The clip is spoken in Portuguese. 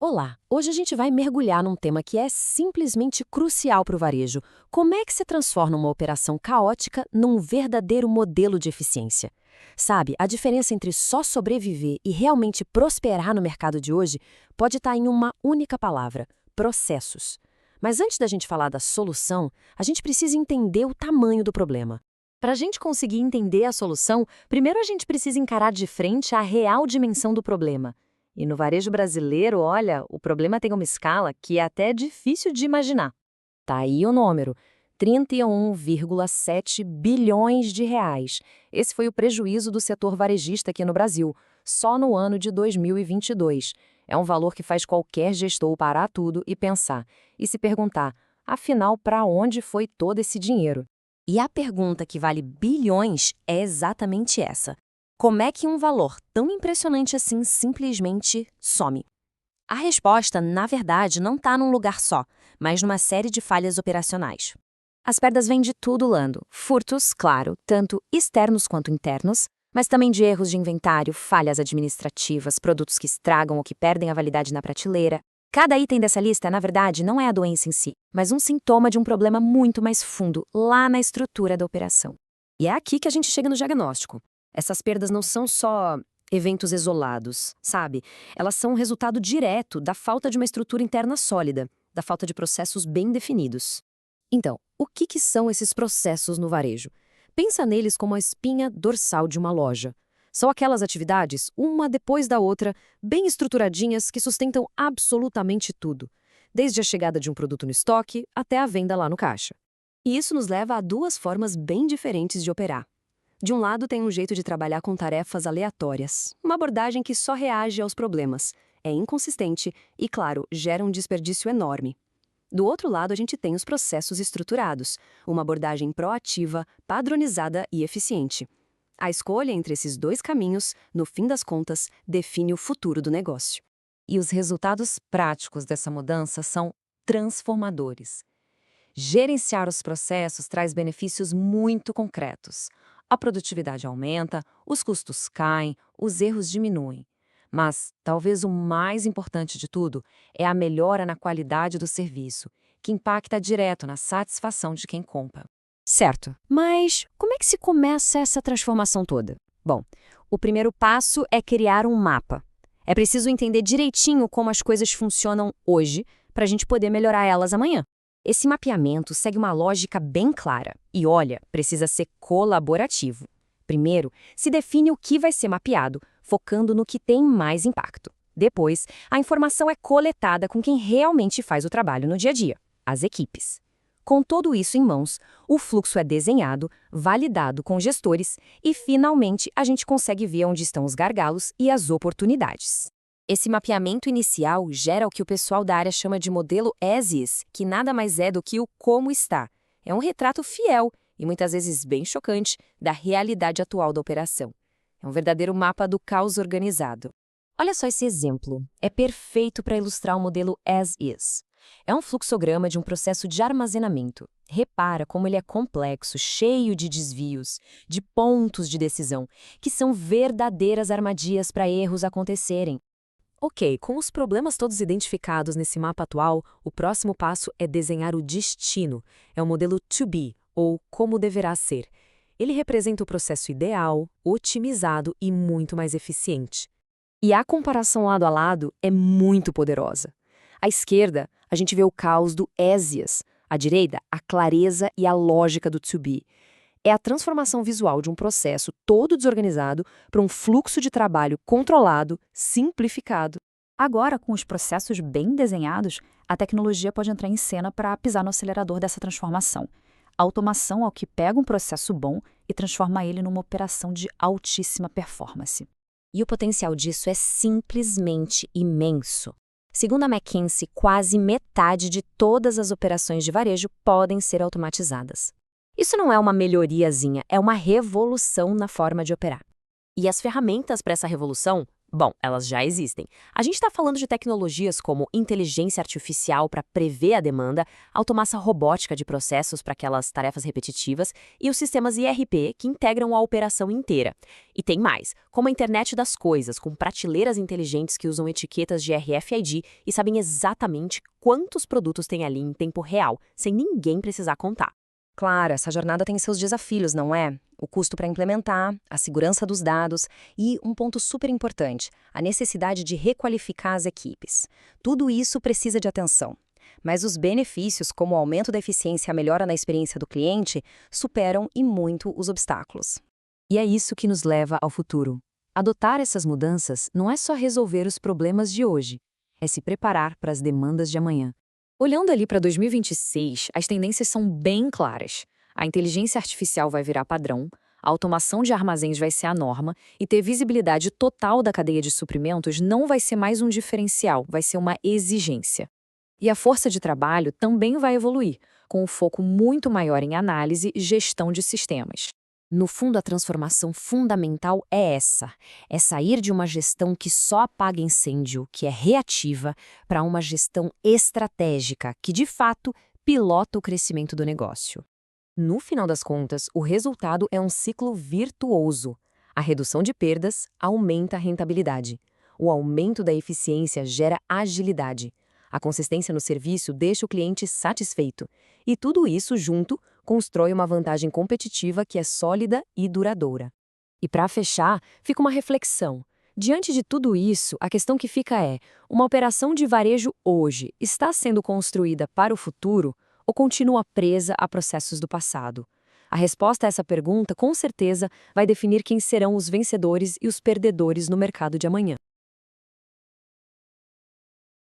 Olá, hoje a gente vai mergulhar num tema que é simplesmente crucial para o varejo. Como é que se transforma uma operação caótica num verdadeiro modelo de eficiência? Sabe, a diferença entre só sobreviver e realmente prosperar no mercado de hoje pode estar em uma única palavra: processos. Mas antes da gente falar da solução, a gente precisa entender o tamanho do problema. Para a gente conseguir entender a solução, primeiro a gente precisa encarar de frente a real dimensão do problema. E no varejo brasileiro, olha, o problema tem uma escala que é até difícil de imaginar. Tá aí o número, 31,7 bilhões de reais. Esse foi o prejuízo do setor varejista aqui no Brasil, só no ano de 2022. É um valor que faz qualquer gestor parar tudo e pensar, e se perguntar, afinal, para onde foi todo esse dinheiro? E a pergunta que vale bilhões é exatamente essa. Como é que um valor tão impressionante assim simplesmente some? A resposta, na verdade, não está num lugar só, mas numa série de falhas operacionais. As perdas vêm de tudo lando. Furtos, claro, tanto externos quanto internos, mas também de erros de inventário, falhas administrativas, produtos que estragam ou que perdem a validade na prateleira. Cada item dessa lista, na verdade, não é a doença em si, mas um sintoma de um problema muito mais fundo, lá na estrutura da operação. E é aqui que a gente chega no diagnóstico. Essas perdas não são só eventos isolados, sabe? Elas são um resultado direto da falta de uma estrutura interna sólida, da falta de processos bem definidos. Então, o que são esses processos no varejo? Pensa neles como a espinha dorsal de uma loja. São aquelas atividades, uma depois da outra, bem estruturadinhas que sustentam absolutamente tudo, desde a chegada de um produto no estoque até a venda lá no caixa. E isso nos leva a duas formas bem diferentes de operar. De um lado, tem um jeito de trabalhar com tarefas aleatórias, uma abordagem que só reage aos problemas, é inconsistente e, claro, gera um desperdício enorme. Do outro lado, a gente tem os processos estruturados, uma abordagem proativa, padronizada e eficiente. A escolha entre esses dois caminhos, no fim das contas, define o futuro do negócio. E os resultados práticos dessa mudança são transformadores. Gerenciar os processos traz benefícios muito concretos. A produtividade aumenta, os custos caem, os erros diminuem. Mas, talvez o mais importante de tudo é a melhora na qualidade do serviço, que impacta direto na satisfação de quem compra. Certo, mas como é que se começa essa transformação toda? Bom, o primeiro passo é criar um mapa. É preciso entender direitinho como as coisas funcionam hoje para a gente poder melhorar elas amanhã. Esse mapeamento segue uma lógica bem clara e, olha, precisa ser colaborativo. Primeiro, se define o que vai ser mapeado, focando no que tem mais impacto. Depois, a informação é coletada com quem realmente faz o trabalho no dia a dia, as equipes. Com tudo isso em mãos, o fluxo é desenhado, validado com gestores e, finalmente, a gente consegue ver onde estão os gargalos e as oportunidades. Esse mapeamento inicial gera o que o pessoal da área chama de modelo as-is, que nada mais é do que o como está. É um retrato fiel e muitas vezes bem chocante da realidade atual da operação. É um verdadeiro mapa do caos organizado. Olha só esse exemplo. É perfeito para ilustrar o modelo as-is. É um fluxograma de um processo de armazenamento. Repara como ele é complexo, cheio de desvios, de pontos de decisão, que são verdadeiras armadilhas para erros acontecerem. Ok, com os problemas todos identificados nesse mapa atual, o próximo passo é desenhar o destino. É o modelo to be, ou como deverá ser. Ele representa o processo ideal, otimizado e muito mais eficiente. E a comparação lado a lado é muito poderosa. À esquerda, a gente vê o caos do as-is. À direita, a clareza e a lógica do to be. É a transformação visual de um processo todo desorganizado para um fluxo de trabalho controlado, simplificado. Agora, com os processos bem desenhados, a tecnologia pode entrar em cena para pisar no acelerador dessa transformação. A automação é o que pega um processo bom e transforma ele numa operação de altíssima performance. E o potencial disso é simplesmente imenso. Segundo a McKinsey, quase metade de todas as operações de varejo podem ser automatizadas. Isso não é uma melhoriazinha, é uma revolução na forma de operar. E as ferramentas para essa revolução Bom, elas já existem. A gente está falando de tecnologias como inteligência artificial para prever a demanda, automação robótica de processos para aquelas tarefas repetitivas e os sistemas IRP que integram a operação inteira. E tem mais, como a internet das coisas, com prateleiras inteligentes que usam etiquetas de RFID e sabem exatamente quantos produtos tem ali em tempo real, sem ninguém precisar contar. Claro, essa jornada tem seus desafios, não é? O custo para implementar, a segurança dos dados e, um ponto super importante, a necessidade de requalificar as equipes. Tudo isso precisa de atenção. Mas os benefícios, como o aumento da eficiência e a melhora na experiência do cliente, superam e muito os obstáculos. E é isso que nos leva ao futuro. Adotar essas mudanças não é só resolver os problemas de hoje, é se preparar para as demandas de amanhã. Olhando ali para 2026, as tendências são bem claras. A inteligência artificial vai virar padrão, a automação de armazéns vai ser a norma e ter visibilidade total da cadeia de suprimentos não vai ser mais um diferencial, vai ser uma exigência. E a força de trabalho também vai evoluir, com um foco muito maior em análise e gestão de sistemas. No fundo, a transformação fundamental é essa: é sair de uma gestão que só apaga incêndio, que é reativa, para uma gestão estratégica, que de fato pilota o crescimento do negócio. No final das contas, o resultado é um ciclo virtuoso. A redução de perdas aumenta a rentabilidade. O aumento da eficiência gera agilidade. A consistência no serviço deixa o cliente satisfeito. E tudo isso junto constrói uma vantagem competitiva que é sólida e duradoura. E para fechar, fica uma reflexão. Diante de tudo isso, a questão que fica é: uma operação de varejo hoje está sendo construída para o futuro ou continua presa a processos do passado? A resposta a essa pergunta, com certeza, vai definir quem serão os vencedores e os perdedores no mercado de amanhã.